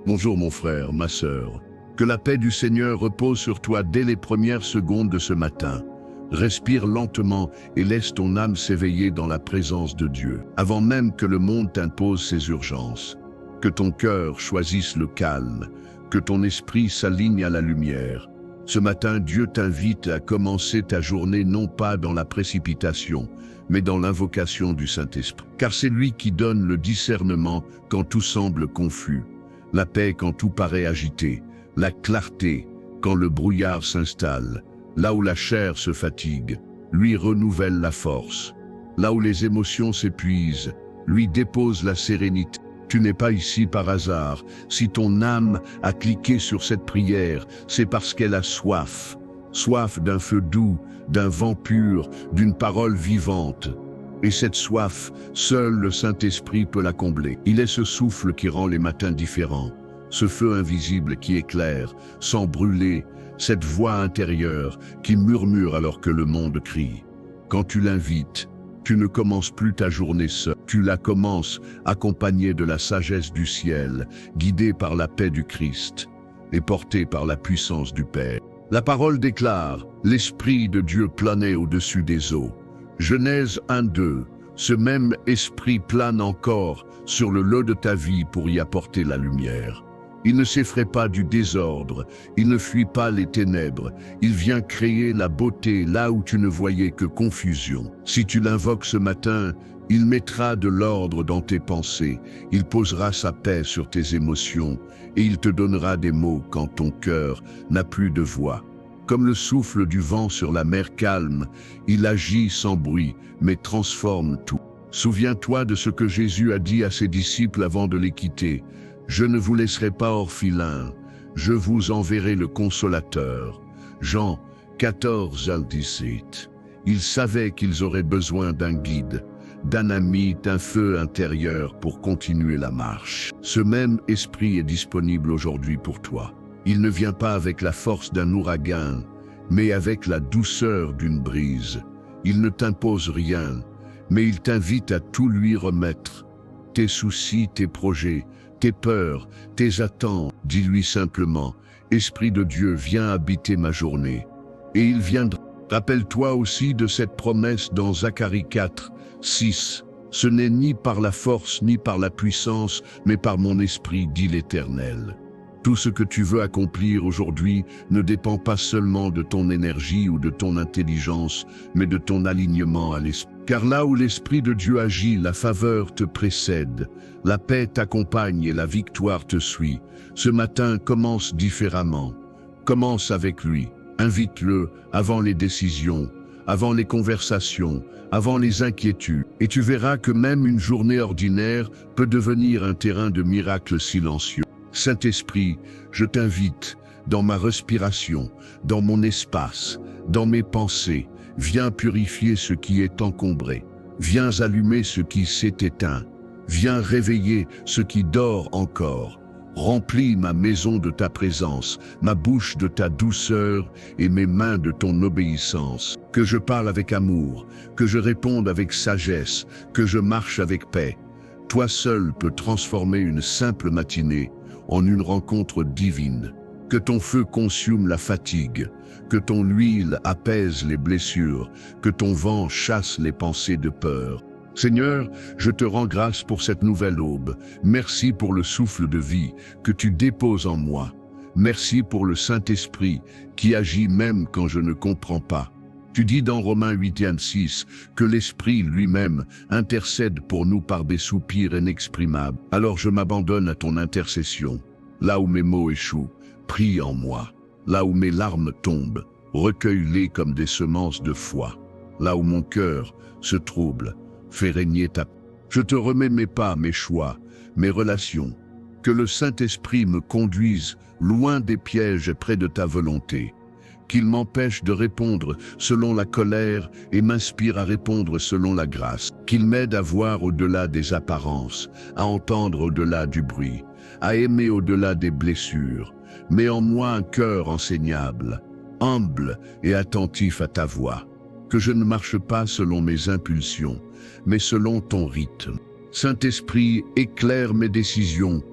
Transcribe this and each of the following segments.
Bonjour mon frère, ma sœur. Que la paix du Seigneur repose sur toi dès les premières secondes de ce matin. Respire lentement et laisse ton âme s'éveiller dans la présence de Dieu, avant même que le monde t'impose ses urgences. Que ton cœur choisisse le calme, que ton esprit s'aligne à la lumière. Ce matin, Dieu t'invite à commencer ta journée non pas dans la précipitation, mais dans l'invocation du Saint-Esprit. Car c'est lui qui donne le discernement quand tout semble confus, la paix quand tout paraît agité, la clarté quand le brouillard s'installe. Là où la chair se fatigue, lui renouvelle la force. Là où les émotions s'épuisent, lui dépose la sérénité. Tu n'es pas ici par hasard. Si ton âme a cliqué sur cette prière, c'est parce qu'elle a soif. Soif d'un feu doux, d'un vent pur, d'une parole vivante. Et cette soif, seul le Saint-Esprit peut la combler. Il est ce souffle qui rend les matins différents, ce feu invisible qui éclaire, sans brûler, cette voix intérieure qui murmure alors que le monde crie. Quand tu l'invites, tu ne commences plus ta journée seule, tu la commences accompagnée de la sagesse du ciel, guidée par la paix du Christ et portée par la puissance du Père. La parole déclare, l'Esprit de Dieu planait au-dessus des eaux. Genèse 1-2, ce même esprit plane encore sur le lot de ta vie pour y apporter la lumière. Il ne s'effraie pas du désordre, il ne fuit pas les ténèbres, il vient créer la beauté là où tu ne voyais que confusion. Si tu l'invoques ce matin, il mettra de l'ordre dans tes pensées, il posera sa paix sur tes émotions et il te donnera des mots quand ton cœur n'a plus de voix. Comme le souffle du vent sur la mer calme, il agit sans bruit, mais transforme tout. Souviens-toi de ce que Jésus a dit à ses disciples avant de les quitter. « Je ne vous laisserai pas orphelins, je vous enverrai le Consolateur. » Jean 14-17. Ils savaient qu'ils auraient besoin d'un guide, d'un ami, d'un feu intérieur pour continuer la marche. Ce même esprit est disponible aujourd'hui pour toi. Il ne vient pas avec la force d'un ouragan, mais avec la douceur d'une brise. Il ne t'impose rien, mais il t'invite à tout lui remettre. Tes soucis, tes projets, tes peurs, tes attentes. Dis-lui simplement, « Esprit de Dieu, viens habiter ma journée. » Et il viendra. Rappelle-toi aussi de cette promesse dans Zacharie 4-6. « Ce n'est ni par la force ni par la puissance, mais par mon esprit, dit l'Éternel. » Tout ce que tu veux accomplir aujourd'hui ne dépend pas seulement de ton énergie ou de ton intelligence, mais de ton alignement à l'esprit. Car là où l'Esprit de Dieu agit, la faveur te précède, la paix t'accompagne et la victoire te suit. Ce matin, commence différemment. Commence avec lui. Invite-le avant les décisions, avant les conversations, avant les inquiétudes. Et tu verras que même une journée ordinaire peut devenir un terrain de miracles silencieux. Saint-Esprit, je t'invite, dans ma respiration, dans mon espace, dans mes pensées, viens purifier ce qui est encombré, viens allumer ce qui s'est éteint, viens réveiller ce qui dort encore. Remplis ma maison de ta présence, ma bouche de ta douceur et mes mains de ton obéissance. Que je parle avec amour, que je réponde avec sagesse, que je marche avec paix. Toi seul peux transformer une simple matinée en une rencontre divine. Que ton feu consume la fatigue, que ton huile apaise les blessures, que ton vent chasse les pensées de peur. Seigneur, je te rends grâce pour cette nouvelle aube. Merci pour le souffle de vie que tu déposes en moi. Merci pour le Saint-Esprit qui agit même quand je ne comprends pas. Tu dis dans Romains 8-6 que l'Esprit lui-même intercède pour nous par des soupirs inexprimables. Alors je m'abandonne à ton intercession. Là où mes mots échouent, prie en moi. Là où mes larmes tombent, recueille-les comme des semences de foi. Là où mon cœur se trouble, fais régner ta paix. Je te remets mes pas, mes choix, mes relations. Que le Saint-Esprit me conduise loin des pièges et près de ta volonté. Qu'il m'empêche de répondre selon la colère et m'inspire à répondre selon la grâce. Qu'il m'aide à voir au-delà des apparences, à entendre au-delà du bruit, à aimer au-delà des blessures. Mets en moi un cœur enseignable, humble et attentif à ta voix. Que je ne marche pas selon mes impulsions, mais selon ton rythme. Saint-Esprit, éclaire mes décisions,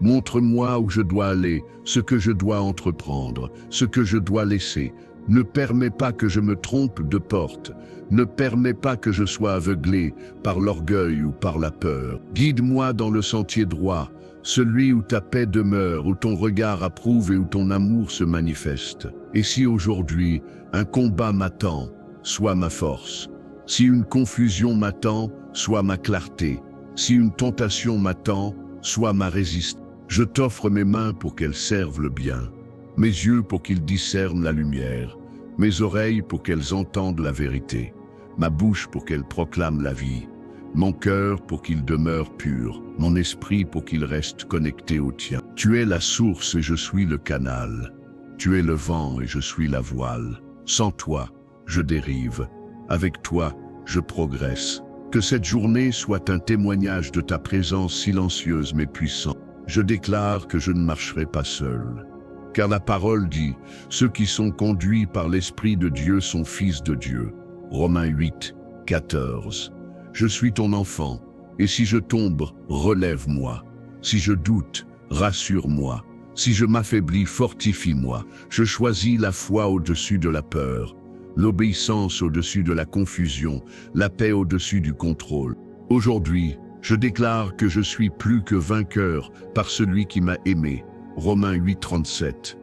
Montre-moi où je dois aller, ce que je dois entreprendre, ce que je dois laisser. Ne permets pas que je me trompe de porte. Ne permets pas que je sois aveuglé par l'orgueil ou par la peur. Guide-moi dans le sentier droit, celui où ta paix demeure, où ton regard approuve et où ton amour se manifeste. Et si aujourd'hui un combat m'attend, sois ma force. Si une confusion m'attend, sois ma clarté. Si une tentation m'attend, sois ma résistance. Je t'offre mes mains pour qu'elles servent le bien, mes yeux pour qu'ils discernent la lumière, mes oreilles pour qu'elles entendent la vérité, ma bouche pour qu'elle proclame la vie, mon cœur pour qu'il demeure pur, mon esprit pour qu'il reste connecté au tien. Tu es la source et je suis le canal. Tu es le vent et je suis la voile. Sans toi, je dérive. Avec toi, je progresse. Que cette journée soit un témoignage de ta présence silencieuse mais puissante. Je déclare que je ne marcherai pas seul. Car la parole dit, ceux qui sont conduits par l'Esprit de Dieu sont fils de Dieu. Romains 8, 14. Je suis ton enfant, et si je tombe, relève-moi. Si je doute, rassure-moi. Si je m'affaiblis, fortifie-moi. Je choisis la foi au-dessus de la peur, l'obéissance au-dessus de la confusion, la paix au-dessus du contrôle. Aujourd'hui, je déclare que je suis plus que vainqueur par celui qui m'a aimé. Romains 8, 37.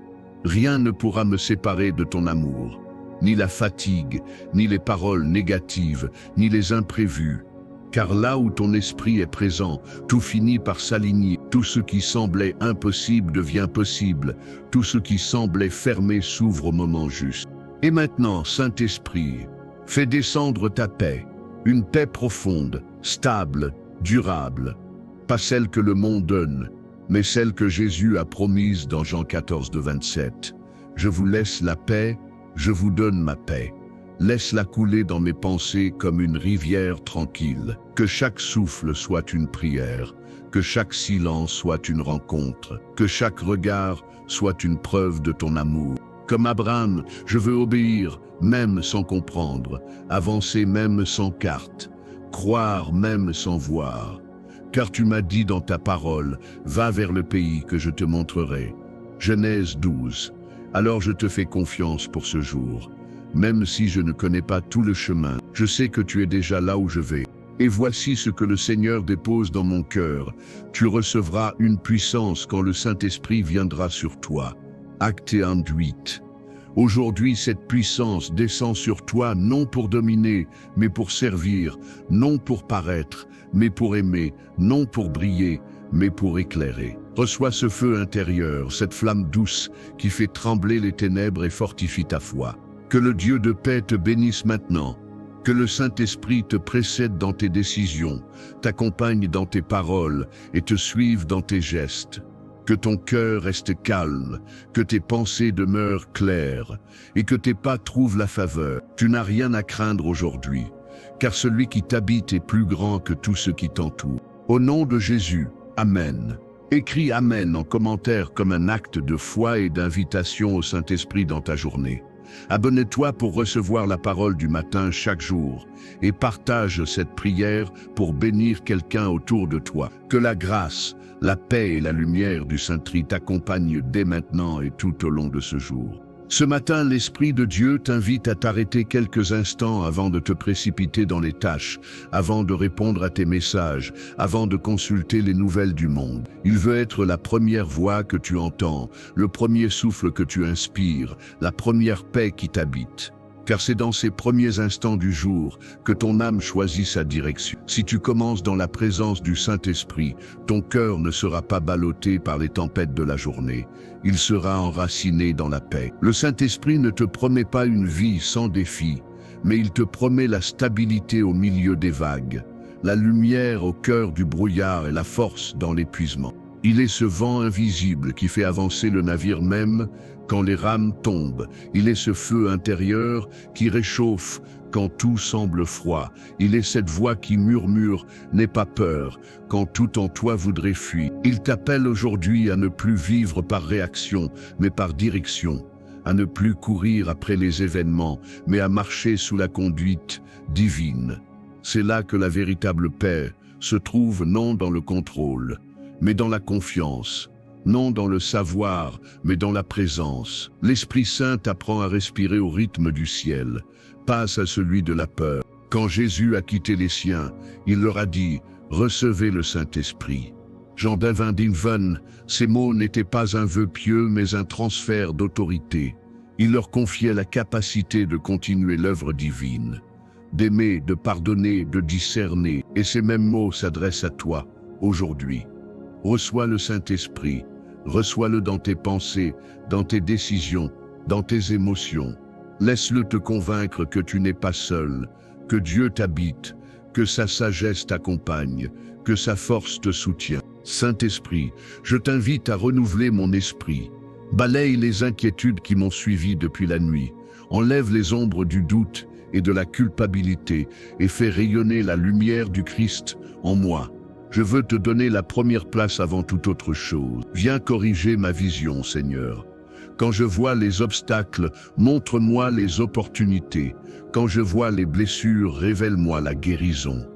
Rien ne pourra me séparer de ton amour. Ni la fatigue, ni les paroles négatives, ni les imprévus. Car là où ton esprit est présent, tout finit par s'aligner. Tout ce qui semblait impossible devient possible. Tout ce qui semblait fermé s'ouvre au moment juste. Et maintenant, Saint-Esprit, fais descendre ta paix, une paix profonde, stable, durable, pas celle que le monde donne, mais celle que Jésus a promise dans Jean 14, 27. Je vous laisse la paix, je vous donne ma paix. Laisse-la couler dans mes pensées comme une rivière tranquille. Que chaque souffle soit une prière, que chaque silence soit une rencontre, que chaque regard soit une preuve de ton amour. Comme Abraham, je veux obéir, même sans comprendre, avancer même sans carte, croire même sans voir. Car tu m'as dit dans ta parole, va vers le pays que je te montrerai. Genèse 12. Alors je te fais confiance pour ce jour. Même si je ne connais pas tout le chemin, je sais que tu es déjà là où je vais. Et voici ce que le Seigneur dépose dans mon cœur. Tu recevras une puissance quand le Saint-Esprit viendra sur toi. Acte 1, 8. Aujourd'hui, cette puissance descend sur toi non pour dominer, mais pour servir, non pour paraître, mais pour aimer, non pour briller, mais pour éclairer. Reçois ce feu intérieur, cette flamme douce qui fait trembler les ténèbres et fortifie ta foi. Que le Dieu de paix te bénisse maintenant. Que le Saint-Esprit te précède dans tes décisions, t'accompagne dans tes paroles et te suive dans tes gestes. Que ton cœur reste calme, que tes pensées demeurent claires et que tes pas trouvent la faveur. Tu n'as rien à craindre aujourd'hui, car celui qui t'habite est plus grand que tout ce qui t'entoure. Au nom de Jésus, Amen. Écris Amen en commentaire comme un acte de foi et d'invitation au Saint-Esprit dans ta journée. Abonne-toi pour recevoir la parole du matin chaque jour et partage cette prière pour bénir quelqu'un autour de toi. Que la grâce, la paix et la lumière du Saint-Tri t'accompagnent dès maintenant et tout au long de ce jour. Ce matin, l'Esprit de Dieu t'invite à t'arrêter quelques instants avant de te précipiter dans les tâches, avant de répondre à tes messages, avant de consulter les nouvelles du monde. Il veut être la première voix que tu entends, le premier souffle que tu inspires, la première paix qui t'habite. Car c'est dans ces premiers instants du jour que ton âme choisit sa direction. Si tu commences dans la présence du Saint-Esprit, ton cœur ne sera pas ballotté par les tempêtes de la journée. Il sera enraciné dans la paix. Le Saint-Esprit ne te promet pas une vie sans défis, mais il te promet la stabilité au milieu des vagues, la lumière au cœur du brouillard et la force dans l'épuisement. Il est ce vent invisible qui fait avancer le navire même quand les rames tombent. Il est ce feu intérieur qui réchauffe quand tout semble froid. Il est cette voix qui murmure « N'aie pas peur » quand tout en toi voudrait fuir. Il t'appelle aujourd'hui à ne plus vivre par réaction, mais par direction, à ne plus courir après les événements, mais à marcher sous la conduite divine. C'est là que la véritable paix se trouve, non dans le contrôle, mais dans la confiance. Non dans le savoir, mais dans la présence. L'Esprit Saint t'apprend à respirer au rythme du ciel, passe à celui de la peur. Quand Jésus a quitté les siens, il leur a dit « Recevez le Saint-Esprit ». Jean David, ces mots n'étaient pas un vœu pieux, mais un transfert d'autorité. Il leur confiait la capacité de continuer l'œuvre divine, d'aimer, de pardonner, de discerner. Et ces mêmes mots s'adressent à toi, aujourd'hui. Reçois le Saint-Esprit, reçois-le dans tes pensées, dans tes décisions, dans tes émotions. Laisse-le te convaincre que tu n'es pas seul, que Dieu t'habite, que sa sagesse t'accompagne, que sa force te soutient. Saint-Esprit, je t'invite à renouveler mon esprit. Balaye les inquiétudes qui m'ont suivi depuis la nuit. Enlève les ombres du doute et de la culpabilité et fais rayonner la lumière du Christ en moi. Je veux te donner la première place avant toute autre chose. Viens corriger ma vision, Seigneur. Quand je vois les obstacles, montre-moi les opportunités. Quand je vois les blessures, révèle-moi la guérison.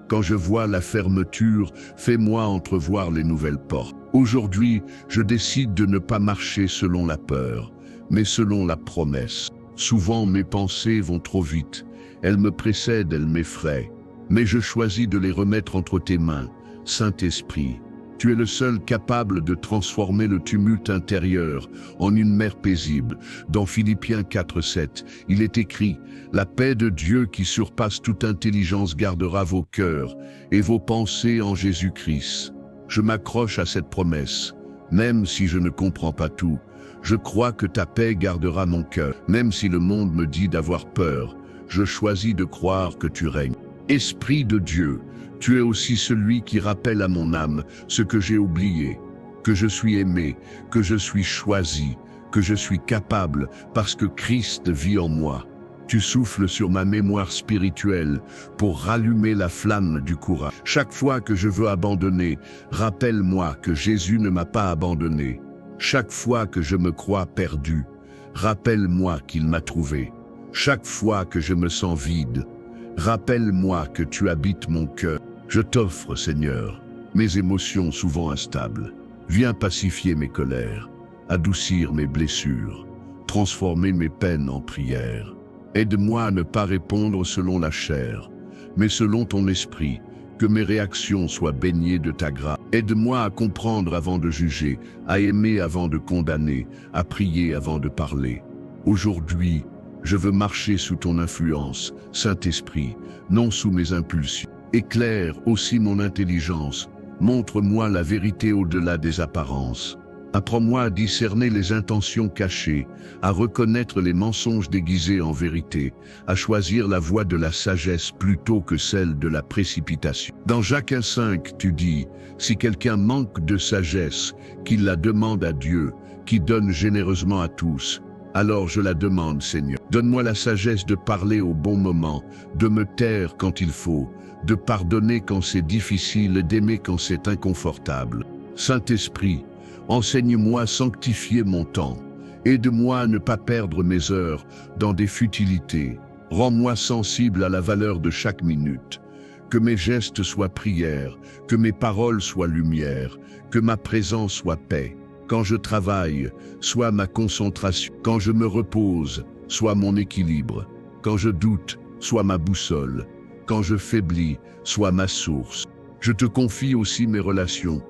Quand je vois la fermeture, fais-moi entrevoir les nouvelles portes. Aujourd'hui, je décide de ne pas marcher selon la peur, mais selon la promesse. Souvent, mes pensées vont trop vite. Elles me précèdent, elles m'effraient. Mais je choisis de les remettre entre tes mains. Saint-Esprit, tu es le seul capable de transformer le tumulte intérieur en une mer paisible. Dans Philippiens 4:7, il est écrit « La paix de Dieu qui surpasse toute intelligence gardera vos cœurs et vos pensées en Jésus-Christ ». Je m'accroche à cette promesse, même si je ne comprends pas tout. Je crois que ta paix gardera mon cœur. Même si le monde me dit d'avoir peur, je choisis de croire que tu règnes. Esprit de Dieu, tu es aussi celui qui rappelle à mon âme ce que j'ai oublié, que je suis aimé, que je suis choisi, que je suis capable parce que Christ vit en moi. Tu souffles sur ma mémoire spirituelle pour rallumer la flamme du courage. Chaque fois que je veux abandonner, rappelle-moi que Jésus ne m'a pas abandonné. Chaque fois que je me crois perdu, rappelle-moi qu'il m'a trouvé. Chaque fois que je me sens vide, rappelle-moi que tu habites mon cœur. Je t'offre, Seigneur, mes émotions souvent instables. Viens pacifier mes colères, adoucir mes blessures, transformer mes peines en prières. Aide-moi à ne pas répondre selon la chair, mais selon ton esprit, que mes réactions soient baignées de ta grâce. Aide-moi à comprendre avant de juger, à aimer avant de condamner, à prier avant de parler. Aujourd'hui, je veux marcher sous ton influence, Saint-Esprit, non sous mes impulsions. Éclaire aussi mon intelligence, montre-moi la vérité au-delà des apparences. Apprends-moi à discerner les intentions cachées, à reconnaître les mensonges déguisés en vérité, à choisir la voie de la sagesse plutôt que celle de la précipitation. Dans Jacques 1,5, tu dis, « Si quelqu'un manque de sagesse, qu'il la demande à Dieu, qui donne généreusement à tous. Alors je la demande, Seigneur. Donne-moi la sagesse de parler au bon moment, de me taire quand il faut, de pardonner quand c'est difficile et d'aimer quand c'est inconfortable. Saint-Esprit, enseigne-moi à sanctifier mon temps. Aide-moi à ne pas perdre mes heures dans des futilités. Rends-moi sensible à la valeur de chaque minute. Que mes gestes soient prières, que mes paroles soient lumière, que ma présence soit paix. Quand je travaille, soit ma concentration. Quand je me repose, soit mon équilibre. Quand je doute, soit ma boussole. Quand je faiblis, soit ma source. Je te confie aussi mes relations.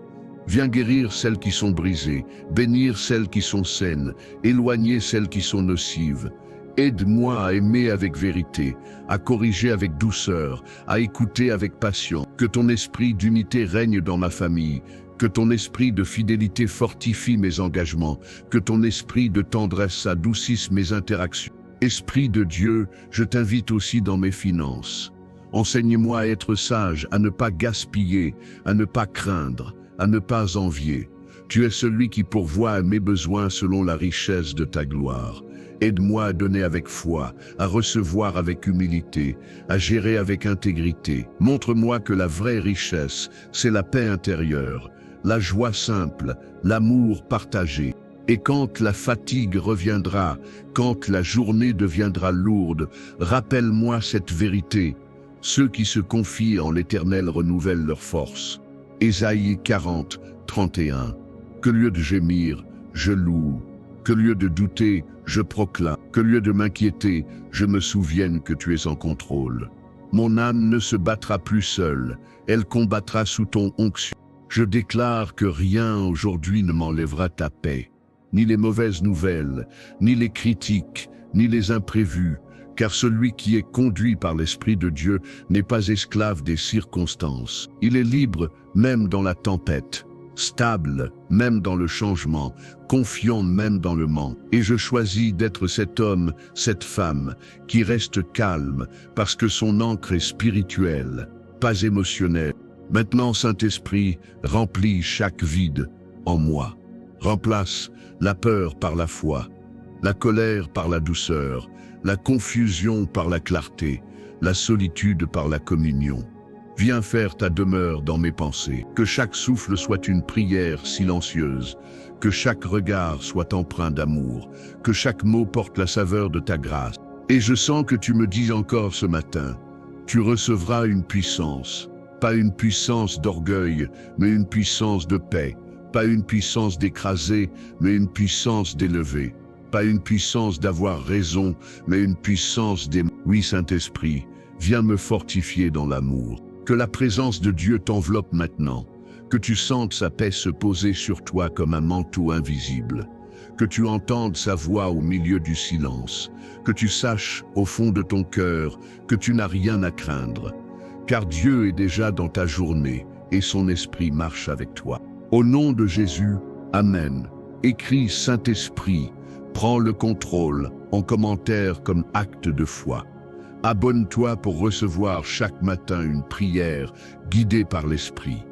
Viens guérir celles qui sont brisées, bénir celles qui sont saines, éloigner celles qui sont nocives. Aide-moi à aimer avec vérité, à corriger avec douceur, à écouter avec passion. Que ton esprit d'unité règne dans ma famille, que ton esprit de fidélité fortifie mes engagements, que ton esprit de tendresse adoucisse mes interactions. Esprit de Dieu, je t'invite aussi dans mes finances. Enseigne-moi à être sage, à ne pas gaspiller, à ne pas craindre, à ne pas envier. Tu es celui qui pourvoit à mes besoins selon la richesse de ta gloire. Aide-moi à donner avec foi, à recevoir avec humilité, à gérer avec intégrité. Montre-moi que la vraie richesse, c'est la paix intérieure, la joie simple, l'amour partagé. Et quand la fatigue reviendra, quand la journée deviendra lourde, rappelle-moi cette vérité. Ceux qui se confient en l'Éternel renouvellent leur force. Ésaïe 40, 31. Que lieu de gémir, je loue. Que lieu de douter, je proclame. Que lieu de m'inquiéter, je me souvienne que tu es en contrôle. Mon âme ne se battra plus seule, elle combattra sous ton onction. Je déclare que rien aujourd'hui ne m'enlèvera ta paix, ni les mauvaises nouvelles, ni les critiques, ni les imprévus, car celui qui est conduit par l'Esprit de Dieu n'est pas esclave des circonstances. Il est libre même dans la tempête, stable même dans le changement, confiant même dans le manque. Et je choisis d'être cet homme, cette femme, qui reste calme parce que son ancre est spirituelle, pas émotionnelle. Maintenant, Saint-Esprit, remplis chaque vide en moi. Remplace la peur par la foi, la colère par la douceur, la confusion par la clarté, la solitude par la communion. Viens faire ta demeure dans mes pensées. Que chaque souffle soit une prière silencieuse, que chaque regard soit empreint d'amour, que chaque mot porte la saveur de ta grâce. Et je sens que tu me dis encore ce matin, tu recevras une puissance, pas une puissance d'orgueil, mais une puissance de paix, pas une puissance d'écraser, mais une puissance d'élever. Pas une puissance d'avoir raison, mais une puissance d'aimer. Oui, Saint-Esprit, viens me fortifier dans l'amour. Que la présence de Dieu t'enveloppe maintenant, que tu sentes sa paix se poser sur toi comme un manteau invisible, que tu entendes sa voix au milieu du silence, que tu saches au fond de ton cœur que tu n'as rien à craindre, car Dieu est déjà dans ta journée et son esprit marche avec toi. Au nom de Jésus, Amen. Écris Saint-Esprit, prends le contrôle en commentaire comme acte de foi. Abonne-toi pour recevoir chaque matin une prière guidée par l'Esprit.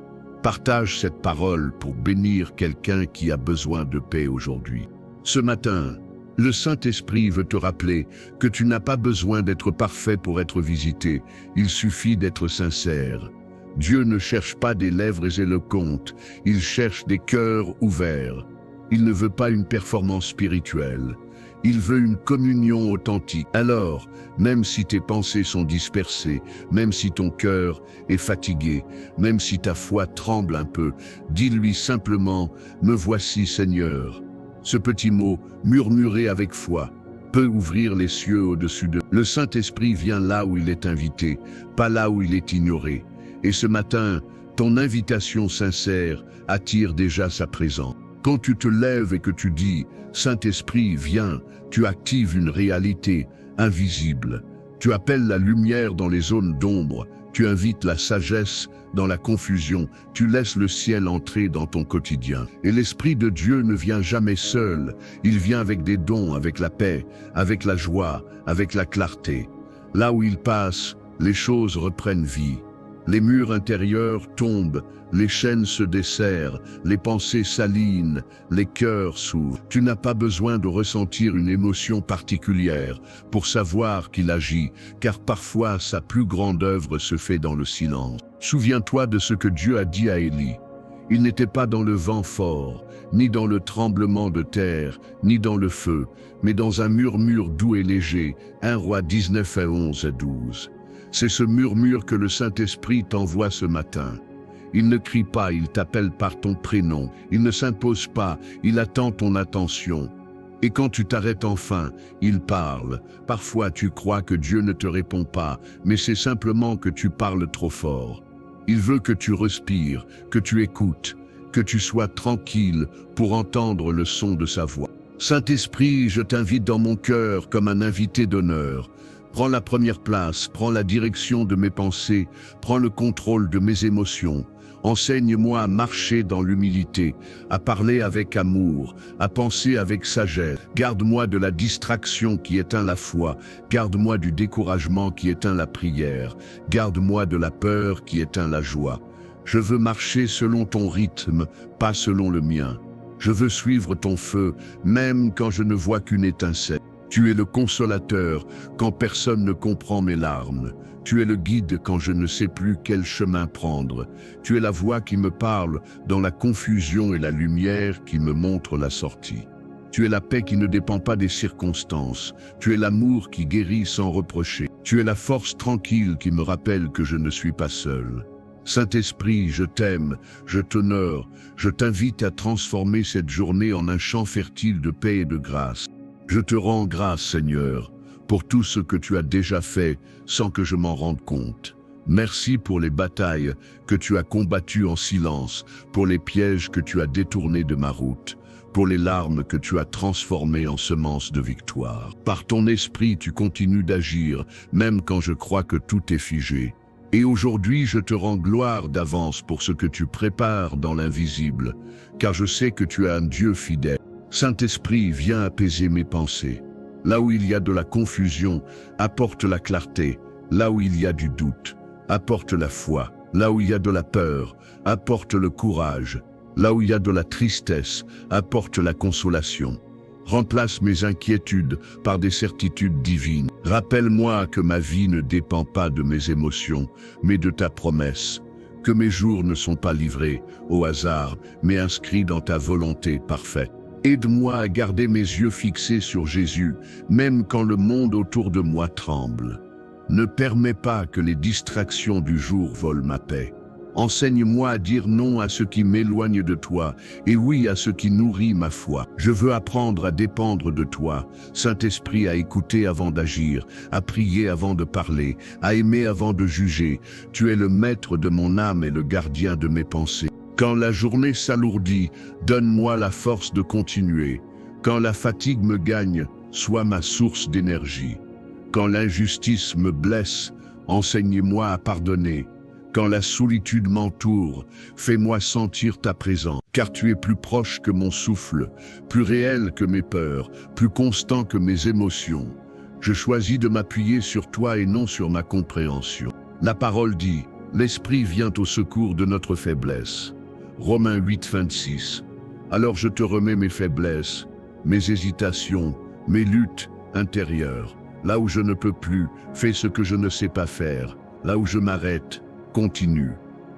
Partage cette parole pour bénir quelqu'un qui a besoin de paix aujourd'hui. Ce matin, le Saint-Esprit veut te rappeler que tu n'as pas besoin d'être parfait pour être visité, il suffit d'être sincère. Dieu ne cherche pas des lèvres éloquentes, il cherche des cœurs ouverts. Il ne veut pas une performance spirituelle, il veut une communion authentique. Alors, même si tes pensées sont dispersées, même si ton cœur est fatigué, même si ta foi tremble un peu, dis-lui simplement « Me voici Seigneur ». Ce petit mot, murmuré avec foi, peut ouvrir les cieux au-dessus de. Le Saint-Esprit vient là où il est invité, pas là où il est ignoré. Et ce matin, ton invitation sincère attire déjà sa présence. Quand tu te lèves et que tu dis « Saint-Esprit, viens », tu actives une réalité invisible. Tu appelles la lumière dans les zones d'ombre, tu invites la sagesse dans la confusion, tu laisses le ciel entrer dans ton quotidien. Et l'Esprit de Dieu ne vient jamais seul, il vient avec des dons, avec la paix, avec la joie, avec la clarté. Là où il passe, les choses reprennent vie. Les murs intérieurs tombent, les chaînes se desserrent, les pensées s'alignent, les cœurs s'ouvrent. Tu n'as pas besoin de ressentir une émotion particulière pour savoir qu'il agit, car parfois sa plus grande œuvre se fait dans le silence. Souviens-toi de ce que Dieu a dit à Élie. Il n'était pas dans le vent fort, ni dans le tremblement de terre, ni dans le feu, mais dans un murmure doux et léger. 1 Roi 19, 11 et 12. C'est ce murmure que le Saint-Esprit t'envoie ce matin. Il ne crie pas, il t'appelle par ton prénom. Il ne s'impose pas, il attend ton attention. Et quand tu t'arrêtes enfin, il parle. Parfois tu crois que Dieu ne te répond pas, mais c'est simplement que tu parles trop fort. Il veut que tu respires, que tu écoutes, que tu sois tranquille pour entendre le son de sa voix. Saint-Esprit, je t'invite dans mon cœur comme un invité d'honneur. Prends la première place, prends la direction de mes pensées, prends le contrôle de mes émotions. Enseigne-moi à marcher dans l'humilité, à parler avec amour, à penser avec sagesse. Garde-moi de la distraction qui éteint la foi, garde-moi du découragement qui éteint la prière, garde-moi de la peur qui éteint la joie. Je veux marcher selon ton rythme, pas selon le mien. Je veux suivre ton feu, même quand je ne vois qu'une étincelle. Tu es le consolateur quand personne ne comprend mes larmes. Tu es le guide quand je ne sais plus quel chemin prendre. Tu es la voix qui me parle dans la confusion et la lumière qui me montre la sortie. Tu es la paix qui ne dépend pas des circonstances. Tu es l'amour qui guérit sans reprocher. Tu es la force tranquille qui me rappelle que je ne suis pas seul. Saint-Esprit, je t'aime, je t'honore, je t'invite à transformer cette journée en un champ fertile de paix et de grâce. Je te rends grâce, Seigneur, pour tout ce que tu as déjà fait sans que je m'en rende compte. Merci pour les batailles que tu as combattues en silence, pour les pièges que tu as détournés de ma route, pour les larmes que tu as transformées en semences de victoire. Par ton esprit, tu continues d'agir, même quand je crois que tout est figé. Et aujourd'hui, je te rends gloire d'avance pour ce que tu prépares dans l'invisible, car je sais que tu es un Dieu fidèle. Saint-Esprit, viens apaiser mes pensées. Là où il y a de la confusion, apporte la clarté. Là où il y a du doute, apporte la foi. Là où il y a de la peur, apporte le courage. Là où il y a de la tristesse, apporte la consolation. Remplace mes inquiétudes par des certitudes divines. Rappelle-moi que ma vie ne dépend pas de mes émotions, mais de ta promesse. Que mes jours ne sont pas livrés au hasard, mais inscrits dans ta volonté parfaite. Aide-moi à garder mes yeux fixés sur Jésus, même quand le monde autour de moi tremble. Ne permets pas que les distractions du jour volent ma paix. Enseigne-moi à dire non à ce qui m'éloigne de toi, et oui à ce qui nourrit ma foi. Je veux apprendre à dépendre de toi, Saint-Esprit, à écouter avant d'agir, à prier avant de parler, à aimer avant de juger. Tu es le maître de mon âme et le gardien de mes pensées. Quand la journée s'alourdit, donne-moi la force de continuer. Quand la fatigue me gagne, sois ma source d'énergie. Quand l'injustice me blesse, enseigne-moi à pardonner. Quand la solitude m'entoure, fais-moi sentir ta présence, car tu es plus proche que mon souffle, plus réel que mes peurs, plus constant que mes émotions. Je choisis de m'appuyer sur toi et non sur ma compréhension. La parole dit, l'Esprit vient au secours de notre faiblesse. Romains 8, 26. Alors je te remets mes faiblesses, mes hésitations, mes luttes intérieures. Là où je ne peux plus, fais ce que je ne sais pas faire. Là où je m'arrête, continue.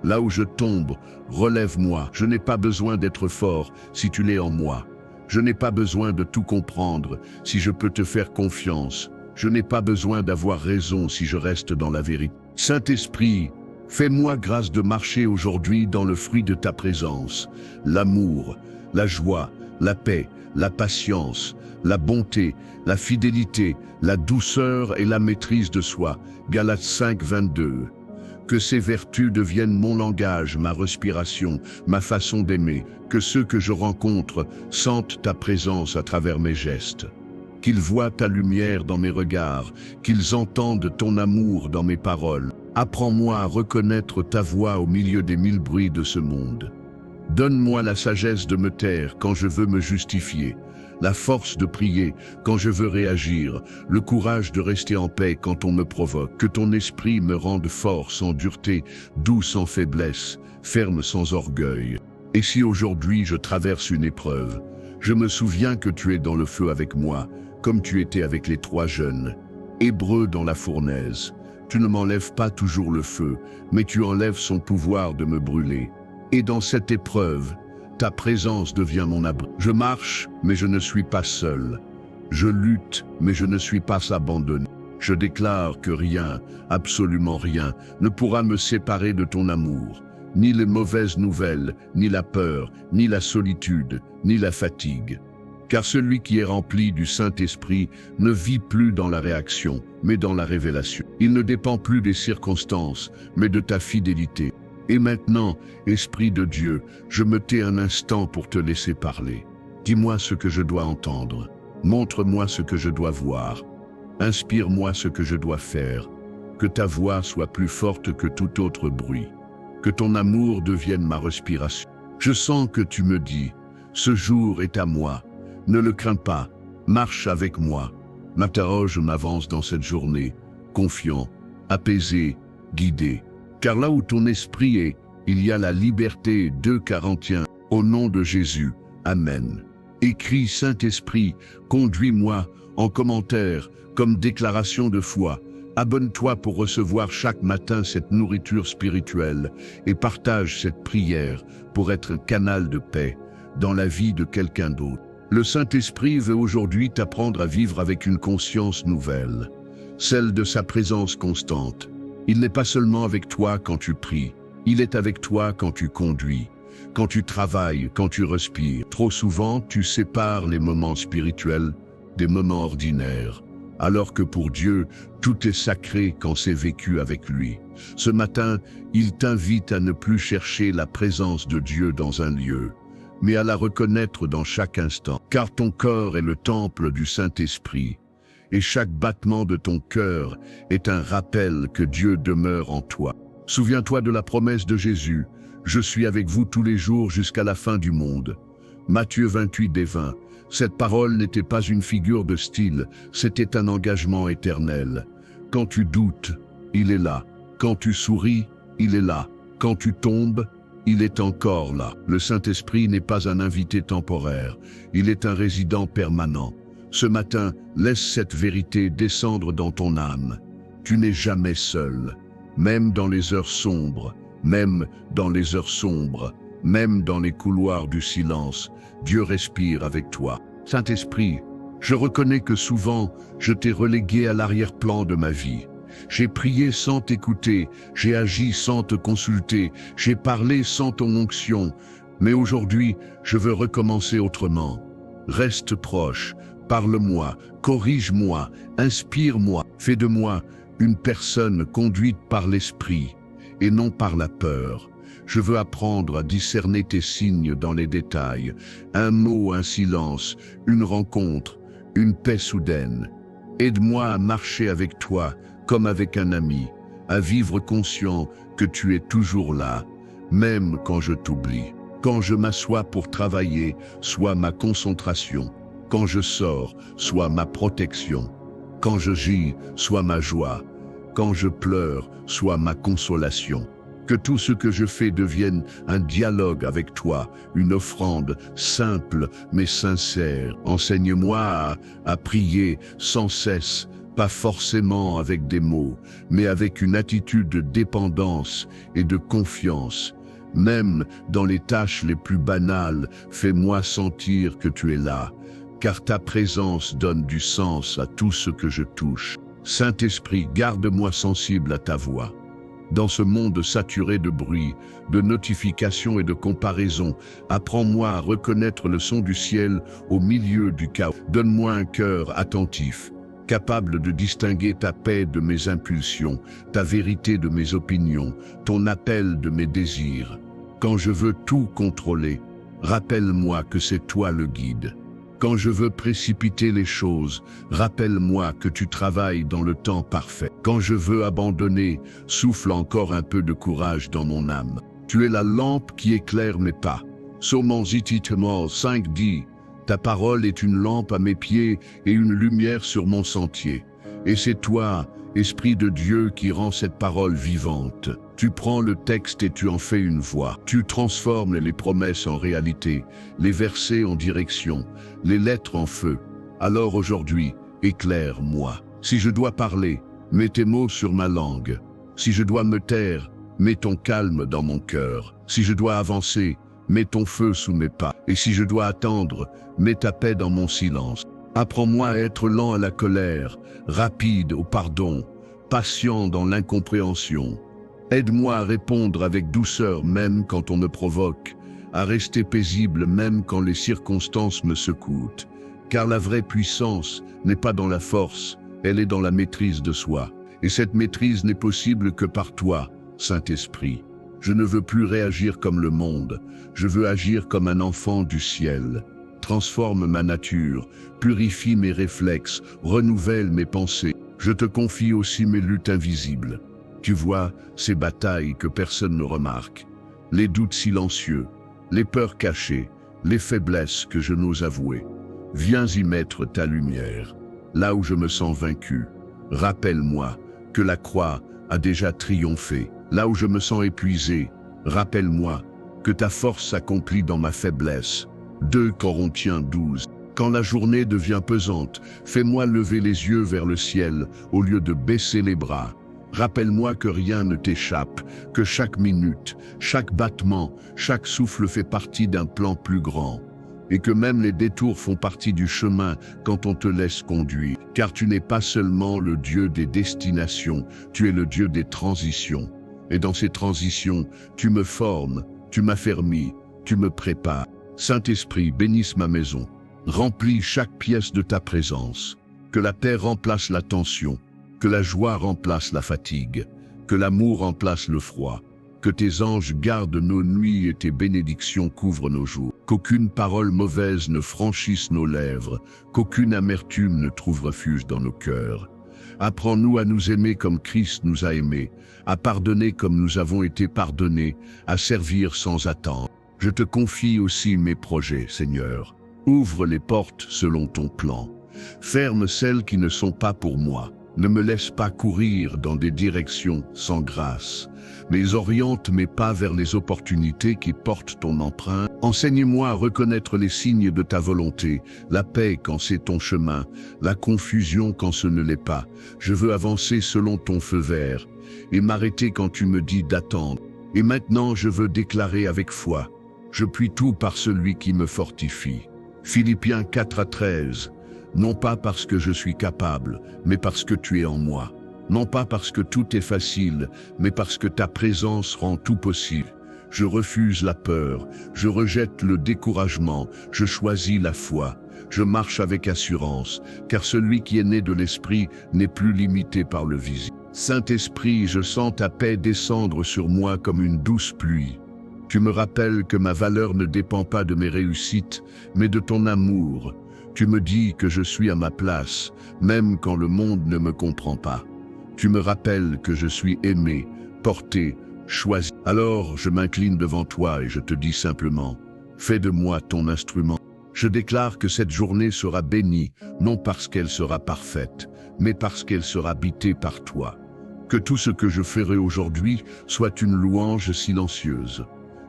Là où je tombe, relève-moi. Je n'ai pas besoin d'être fort si tu l'es en moi. Je n'ai pas besoin de tout comprendre si je peux te faire confiance. Je n'ai pas besoin d'avoir raison si je reste dans la vérité. Saint-Esprit, fais-moi grâce de marcher aujourd'hui dans le fruit de ta présence. L'amour, la joie, la paix, la patience, la bonté, la fidélité, la douceur et la maîtrise de soi. Galates 5, 22. Que ces vertus deviennent mon langage, ma respiration, ma façon d'aimer, que ceux que je rencontre sentent ta présence à travers mes gestes. Qu'ils voient ta lumière dans mes regards, qu'ils entendent ton amour dans mes paroles. Apprends-moi à reconnaître ta voix au milieu des mille bruits de ce monde. Donne-moi la sagesse de me taire quand je veux me justifier, la force de prier quand je veux réagir, le courage de rester en paix quand on me provoque. Que ton esprit me rende fort sans dureté, doux sans faiblesse, ferme sans orgueil. Et si aujourd'hui je traverse une épreuve, je me souviens que tu es dans le feu avec moi, comme tu étais avec les 3 jeunes, Hébreux dans la fournaise. Tu ne m'enlèves pas toujours le feu, mais tu enlèves son pouvoir de me brûler. Et dans cette épreuve, ta présence devient mon abri. Je marche, mais je ne suis pas seul. Je lutte, mais je ne suis pas abandonné. Je déclare que rien, absolument rien, ne pourra me séparer de ton amour. Ni les mauvaises nouvelles, ni la peur, ni la solitude, ni la fatigue. Car celui qui est rempli du Saint-Esprit ne vit plus dans la réaction, mais dans la révélation. Il ne dépend plus des circonstances, mais de ta fidélité. Et maintenant, Esprit de Dieu, je me tais un instant pour te laisser parler. Dis-moi ce que je dois entendre. Montre-moi ce que je dois voir. Inspire-moi ce que je dois faire. Que ta voix soit plus forte que tout autre bruit. Que ton amour devienne ma respiration. Je sens que tu me dis, ce jour est à moi. Ne le crains pas, marche avec moi. M'interroge, m'avance dans cette journée, confiant, apaisé, guidé. Car là où ton esprit est, il y a la liberté. 2 Corinthiens. Au nom de Jésus. Amen. Écris, Saint-Esprit, conduis-moi en commentaire comme déclaration de foi. Abonne-toi pour recevoir chaque matin cette nourriture spirituelle et partage cette prière pour être un canal de paix dans la vie de quelqu'un d'autre. Le Saint-Esprit veut aujourd'hui t'apprendre à vivre avec une conscience nouvelle, celle de sa présence constante. Il n'est pas seulement avec toi quand tu pries, Il est avec toi quand tu conduis, quand tu travailles, quand tu respires. Trop souvent, tu sépares les moments spirituels des moments ordinaires, alors que pour Dieu, tout est sacré quand c'est vécu avec lui. Ce matin, il t'invite à ne plus chercher la présence de Dieu dans un lieu, mais à la reconnaître dans chaque instant, car ton corps est le temple du Saint-Esprit, et chaque battement de ton cœur est un rappel que Dieu demeure en toi. Souviens-toi de la promesse de Jésus, « Je suis avec vous tous les jours jusqu'à la fin du monde ». Matthieu 28:20. Cette parole n'était pas une figure de style, c'était un engagement éternel. Quand tu doutes, il est là. Quand tu souris, il est là. Quand tu tombes, il est encore là. Le Saint-Esprit n'est pas un invité temporaire, il est un résident permanent. Ce matin, laisse cette vérité descendre dans ton âme. Tu n'es jamais seul, même dans les heures sombres, même dans les heures sombres, même dans les couloirs du silence, Dieu respire avec toi. Saint-Esprit, je reconnais que souvent, je t'ai relégué à l'arrière-plan de ma vie. J'ai prié sans t'écouter, j'ai agi sans te consulter, j'ai parlé sans ton onction. Mais aujourd'hui, je veux recommencer autrement. Reste proche, parle-moi, corrige-moi, inspire-moi, fais de moi une personne conduite par l'Esprit et non par la peur. Je veux apprendre à discerner tes signes dans les détails. Un mot, un silence, une rencontre, une paix soudaine. Aide-moi à marcher avec toi comme avec un ami, à vivre conscient que tu es toujours là, même quand je t'oublie. Quand je m'assois pour travailler, sois ma concentration. Quand je sors, sois ma protection. Quand je gis, sois ma joie. Quand je pleure, sois ma consolation. Que tout ce que je fais devienne un dialogue avec toi, une offrande simple mais sincère. Enseigne-moi à prier sans cesse, pas forcément avec des mots, mais avec une attitude de dépendance et de confiance. Même dans les tâches les plus banales, fais-moi sentir que tu es là, car ta présence donne du sens à tout ce que je touche. Saint-Esprit, garde-moi sensible à ta voix. Dans ce monde saturé de bruit, de notifications et de comparaisons, apprends-moi à reconnaître le son du ciel au milieu du chaos. Donne-moi un cœur attentif, capable de distinguer ta paix de mes impulsions, ta vérité de mes opinions, ton appel de mes désirs. Quand je veux tout contrôler, rappelle-moi que c'est toi le guide. Quand je veux précipiter les choses, rappelle-moi que tu travailles dans le temps parfait. Quand je veux abandonner, souffle encore un peu de courage dans mon âme. Tu es la lampe qui éclaire mes pas. Psaume 5 dit, ta parole est une lampe à mes pieds et une lumière sur mon sentier. Et c'est toi, Esprit de Dieu, qui rend cette parole vivante. Tu prends le texte et tu en fais une voix. Tu transformes les promesses en réalité, les versets en direction, les lettres en feu. Alors aujourd'hui, éclaire-moi. Si je dois parler, mets tes mots sur ma langue. Si je dois me taire, mets ton calme dans mon cœur. Si je dois avancer, mets ton feu sous mes pas. Et si je dois attendre, mets ta paix dans mon silence. Apprends-moi à être lent à la colère, rapide au pardon, patient dans l'incompréhension. Aide-moi à répondre avec douceur même quand on me provoque, à rester paisible même quand les circonstances me secouent. Car la vraie puissance n'est pas dans la force, elle est dans la maîtrise de soi. Et cette maîtrise n'est possible que par toi, Saint-Esprit. Je ne veux plus réagir comme le monde, je veux agir comme un enfant du ciel. Transforme ma nature, purifie mes réflexes, renouvelle mes pensées. Je te confie aussi mes luttes invisibles. Tu vois, ces batailles que personne ne remarque, les doutes silencieux, les peurs cachées, les faiblesses que je n'ose avouer. Viens y mettre ta lumière, là où je me sens vaincu. Rappelle-moi que la croix a déjà triomphé. Là où je me sens épuisé, rappelle-moi que ta force s'accomplit dans ma faiblesse. 2 Corinthiens 12. Quand la journée devient pesante, fais-moi lever les yeux vers le ciel au lieu de baisser les bras. Rappelle-moi que rien ne t'échappe, que chaque minute, chaque battement, chaque souffle fait partie d'un plan plus grand. Et que même les détours font partie du chemin quand on te laisse conduire. Car tu n'es pas seulement le Dieu des destinations, tu es le Dieu des transitions. Et dans ces transitions, tu me formes, tu m'affermis, tu me prépares. Saint-Esprit, bénisse ma maison. Remplis chaque pièce de ta présence. Que la paix remplace la tension, que la joie remplace la fatigue, que l'amour remplace le froid, que tes anges gardent nos nuits et tes bénédictions couvrent nos jours. Qu'aucune parole mauvaise ne franchisse nos lèvres, qu'aucune amertume ne trouve refuge dans nos cœurs. Apprends-nous à nous aimer comme Christ nous a aimés, à pardonner comme nous avons été pardonnés, à servir sans attendre. Je te confie aussi mes projets, Seigneur. Ouvre les portes selon ton plan. Ferme celles qui ne sont pas pour moi. Ne me laisse pas courir dans des directions sans grâce, mais oriente mes pas vers les opportunités qui portent ton empreinte. Enseigne-moi à reconnaître les signes de ta volonté, la paix quand c'est ton chemin, la confusion quand ce ne l'est pas. Je veux avancer selon ton feu vert et m'arrêter quand tu me dis d'attendre. Et maintenant je veux déclarer avec foi, je puis tout par celui qui me fortifie. Philippiens 4:13. Non pas parce que je suis capable, mais parce que tu es en moi. Non pas parce que tout est facile, mais parce que ta présence rend tout possible. Je refuse la peur, je rejette le découragement, je choisis la foi. Je marche avec assurance, car celui qui est né de l'Esprit n'est plus limité par le visible. Saint-Esprit, je sens ta paix descendre sur moi comme une douce pluie. Tu me rappelles que ma valeur ne dépend pas de mes réussites, mais de ton amour. Tu me dis que je suis à ma place, même quand le monde ne me comprend pas. Tu me rappelles que je suis aimé, porté, choisi. Alors je m'incline devant toi et je te dis simplement, fais de moi ton instrument. Je déclare que cette journée sera bénie, non parce qu'elle sera parfaite, mais parce qu'elle sera habitée par toi. Que tout ce que je ferai aujourd'hui soit une louange silencieuse.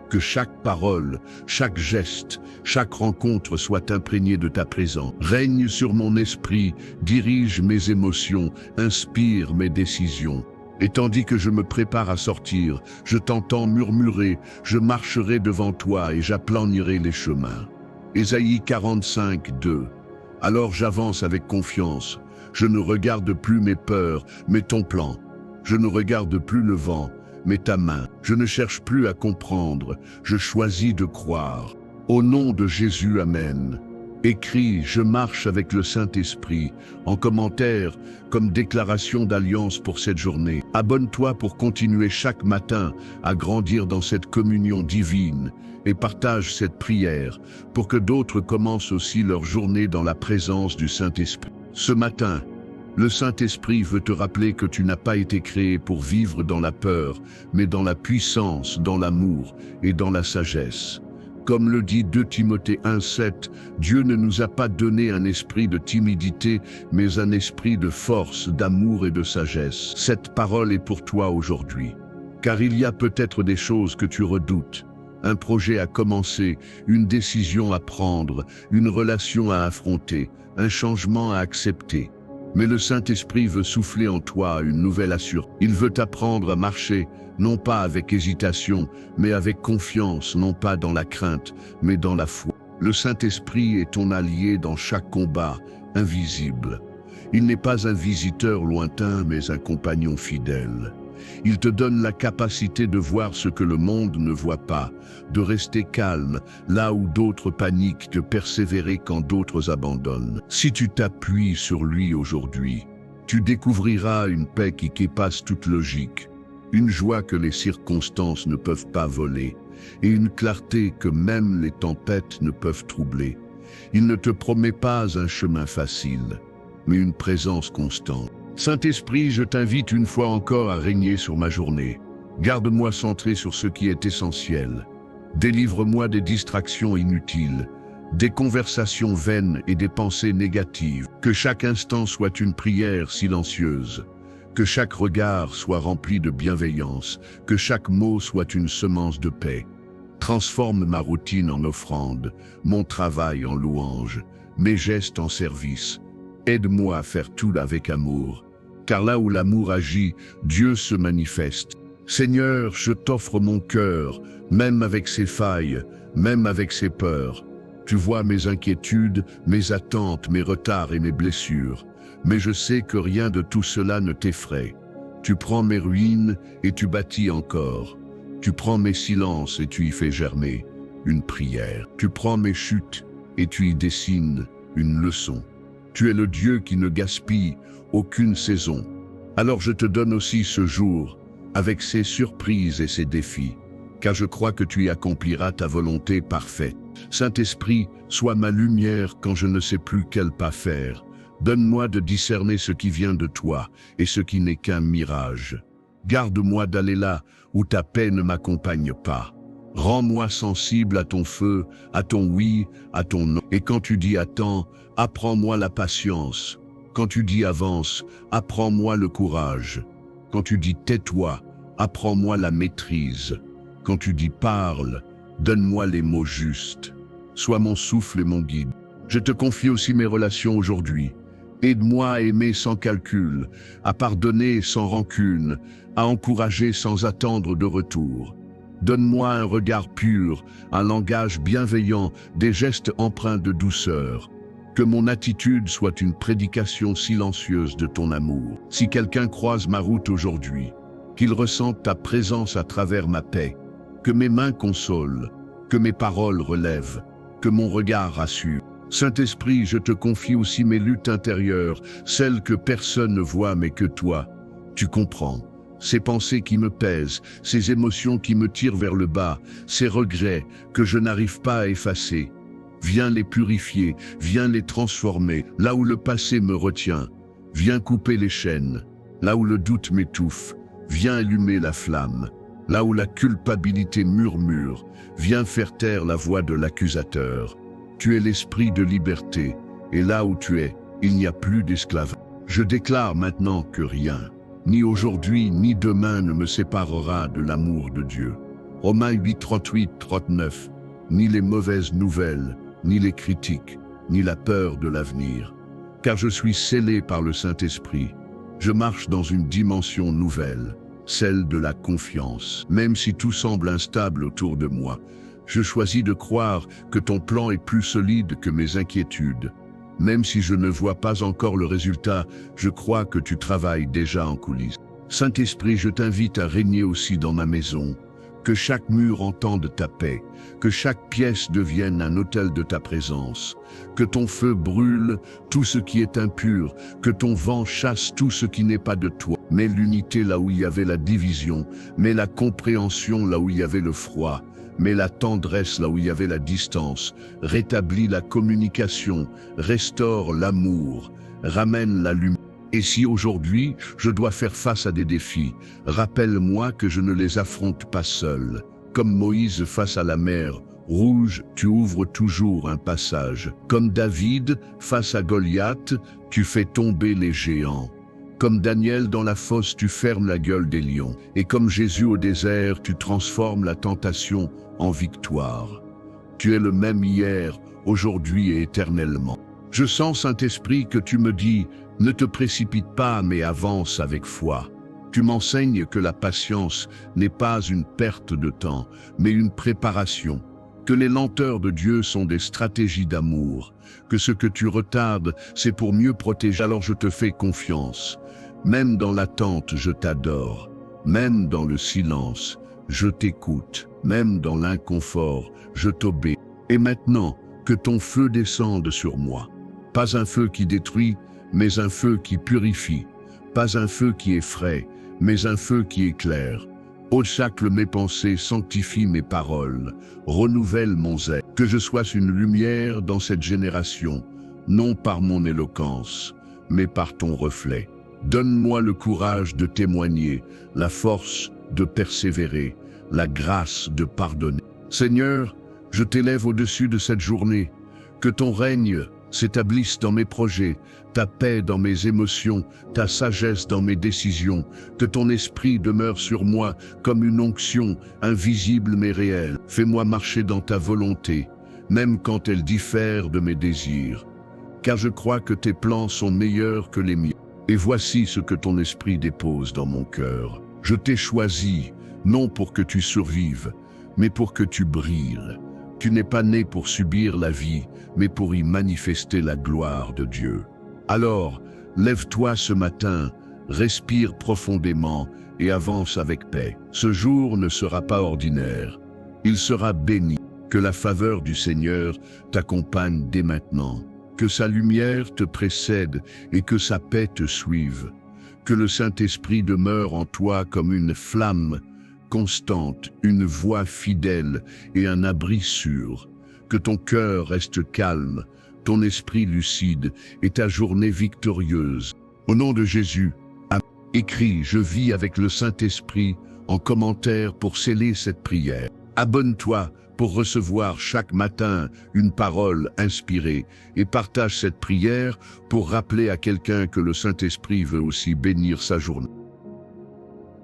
Que chaque parole, chaque geste, chaque rencontre soit imprégnée de ta présence. Règne sur mon esprit, dirige mes émotions, inspire mes décisions. Et tandis que je me prépare à sortir, je t'entends murmurer, je marcherai devant toi et j'aplanirai les chemins. Ésaïe 45:2. Alors j'avance avec confiance. Je ne regarde plus mes peurs, mais ton plan. Je ne regarde plus le vent, mais ta main. Je ne cherche plus à comprendre, je choisis de croire. Au nom de Jésus, Amen. Écris « Je marche avec le Saint-Esprit » en commentaire comme déclaration d'alliance pour cette journée. Abonne-toi pour continuer chaque matin à grandir dans cette communion divine et partage cette prière pour que d'autres commencent aussi leur journée dans la présence du Saint-Esprit. Ce matin, le Saint-Esprit veut te rappeler que tu n'as pas été créé pour vivre dans la peur, mais dans la puissance, dans l'amour et dans la sagesse. Comme le dit 2 Timothée 1:7, Dieu ne nous a pas donné un esprit de timidité, mais un esprit de force, d'amour et de sagesse. Cette parole est pour toi aujourd'hui, car il y a peut-être des choses que tu redoutes. Un projet à commencer, une décision à prendre, une relation à affronter, un changement à accepter. Mais le Saint-Esprit veut souffler en toi une nouvelle assurance. Il veut t'apprendre à marcher, non pas avec hésitation, mais avec confiance, non pas dans la crainte, mais dans la foi. Le Saint-Esprit est ton allié dans chaque combat, invisible. Il n'est pas un visiteur lointain, mais un compagnon fidèle. Il te donne la capacité de voir ce que le monde ne voit pas, de rester calme là où d'autres paniquent, de persévérer quand d'autres abandonnent. Si tu t'appuies sur lui aujourd'hui, tu découvriras une paix qui dépasse toute logique, une joie que les circonstances ne peuvent pas voler, et une clarté que même les tempêtes ne peuvent troubler. Il ne te promet pas un chemin facile, mais une présence constante. Saint-Esprit, je t'invite une fois encore à régner sur ma journée. Garde-moi centré sur ce qui est essentiel. Délivre-moi des distractions inutiles, des conversations vaines et des pensées négatives. Que chaque instant soit une prière silencieuse. Que chaque regard soit rempli de bienveillance. Que chaque mot soit une semence de paix. Transforme ma routine en offrande, mon travail en louange, mes gestes en service. Aide-moi à faire tout avec amour, car là où l'amour agit, Dieu se manifeste. Seigneur, je t'offre mon cœur, même avec ses failles, même avec ses peurs. Tu vois mes inquiétudes, mes attentes, mes retards et mes blessures, mais je sais que rien de tout cela ne t'effraie. Tu prends mes ruines et tu bâtis encore. Tu prends mes silences et tu y fais germer une prière. Tu prends mes chutes et tu y dessines une leçon. Tu es le Dieu qui ne gaspille aucune saison. Alors je te donne aussi ce jour, avec ses surprises et ses défis, car je crois que tu y accompliras ta volonté parfaite. Saint-Esprit, sois ma lumière quand je ne sais plus quel pas faire. Donne-moi de discerner ce qui vient de toi et ce qui n'est qu'un mirage. Garde-moi d'aller là où ta paix ne m'accompagne pas. Rends-moi sensible à ton feu, à ton oui, à ton non. Et quand tu dis attends, apprends-moi la patience. Quand tu dis avance, apprends-moi le courage. Quand tu dis tais-toi, apprends-moi la maîtrise. Quand tu dis parle, donne-moi les mots justes. Sois mon souffle et mon guide. Je te confie aussi mes relations aujourd'hui. Aide-moi à aimer sans calcul, à pardonner sans rancune, à encourager sans attendre de retour. Donne-moi un regard pur, un langage bienveillant, des gestes empreints de douceur. Que mon attitude soit une prédication silencieuse de ton amour. Si quelqu'un croise ma route aujourd'hui, qu'il ressente ta présence à travers ma paix, que mes mains consolent, que mes paroles relèvent, que mon regard rassure. Saint-Esprit, je te confie aussi mes luttes intérieures, celles que personne ne voit mais que toi, tu comprends. Ces pensées qui me pèsent, ces émotions qui me tirent vers le bas, ces regrets que je n'arrive pas à effacer. Viens les purifier, viens les transformer, là où le passé me retient. Viens couper les chaînes, là où le doute m'étouffe. Viens allumer la flamme, là où la culpabilité murmure. Viens faire taire la voix de l'accusateur. Tu es l'esprit de liberté, et là où tu es, il n'y a plus d'esclavage. Je déclare maintenant que rien, ni aujourd'hui ni demain ne me séparera de l'amour de Dieu. Romains 8, 38, 39. Ni les mauvaises nouvelles, ni les critiques, ni la peur de l'avenir. Car je suis scellé par le Saint-Esprit. Je marche dans une dimension nouvelle, celle de la confiance. Même si tout semble instable autour de moi, je choisis de croire que ton plan est plus solide que mes inquiétudes. Même si je ne vois pas encore le résultat, je crois que tu travailles déjà en coulisses. Saint-Esprit, je t'invite à régner aussi dans ma maison. Que chaque mur entende ta paix, que chaque pièce devienne un autel de ta présence, que ton feu brûle tout ce qui est impur, que ton vent chasse tout ce qui n'est pas de toi. Mets l'unité là où il y avait la division, mets la compréhension là où il y avait le froid, mets la tendresse là où il y avait la distance, rétablis la communication, restaure l'amour, ramène la lumière. Et si aujourd'hui, je dois faire face à des défis, rappelle-moi que je ne les affronte pas seul. Comme Moïse face à la mer rouge, tu ouvres toujours un passage. Comme David face à Goliath, tu fais tomber les géants. Comme Daniel dans la fosse, tu fermes la gueule des lions. Et comme Jésus au désert, tu transformes la tentation en victoire. Tu es le même hier, aujourd'hui et éternellement. Je sens, Saint-Esprit, que tu me dis « Ne te précipite pas, mais avance avec foi ». Tu m'enseignes que la patience n'est pas une perte de temps, mais une préparation, que les lenteurs de Dieu sont des stratégies d'amour, que ce que tu retardes, c'est pour mieux protéger. Alors je te fais confiance. Même dans l'attente, je t'adore. Même dans le silence, je t'écoute. Même dans l'inconfort, je t'obéis. Et maintenant, que ton feu descende sur moi. Pas un feu qui détruit, mais un feu qui purifie. Pas un feu qui effraie, mais un feu qui éclaire. Obstacle mes pensées, sanctifie mes paroles, renouvelle mon zèle. Que je sois une lumière dans cette génération, non par mon éloquence, mais par ton reflet. Donne-moi le courage de témoigner, la force de persévérer, la grâce de pardonner. Seigneur, je t'élève au-dessus de cette journée. Que ton règne s'établisse dans mes projets, ta paix dans mes émotions, ta sagesse dans mes décisions, que ton esprit demeure sur moi comme une onction, invisible mais réelle. Fais-moi marcher dans ta volonté, même quand elle diffère de mes désirs, car je crois que tes plans sont meilleurs que les miens. Et voici ce que ton esprit dépose dans mon cœur. Je t'ai choisi, non pour que tu survives, mais pour que tu brilles. Tu n'es pas né pour subir la vie, mais pour y manifester la gloire de Dieu. Alors, lève-toi ce matin, Respire profondément et avance avec paix. Ce jour ne sera pas ordinaire. Il sera béni. Que la faveur du Seigneur t'accompagne dès maintenant. Que sa lumière te précède et que sa paix te suive. Que le Saint-Esprit demeure en toi comme une flamme constante, une voix fidèle et un abri sûr. Que ton cœur reste calme, ton esprit lucide et ta journée victorieuse. Au nom de Jésus, écris « Je vis avec le Saint-Esprit » en commentaire pour sceller cette prière. Abonne-toi pour recevoir chaque matin une parole inspirée et partage cette prière pour rappeler à quelqu'un que le Saint-Esprit veut aussi bénir sa journée.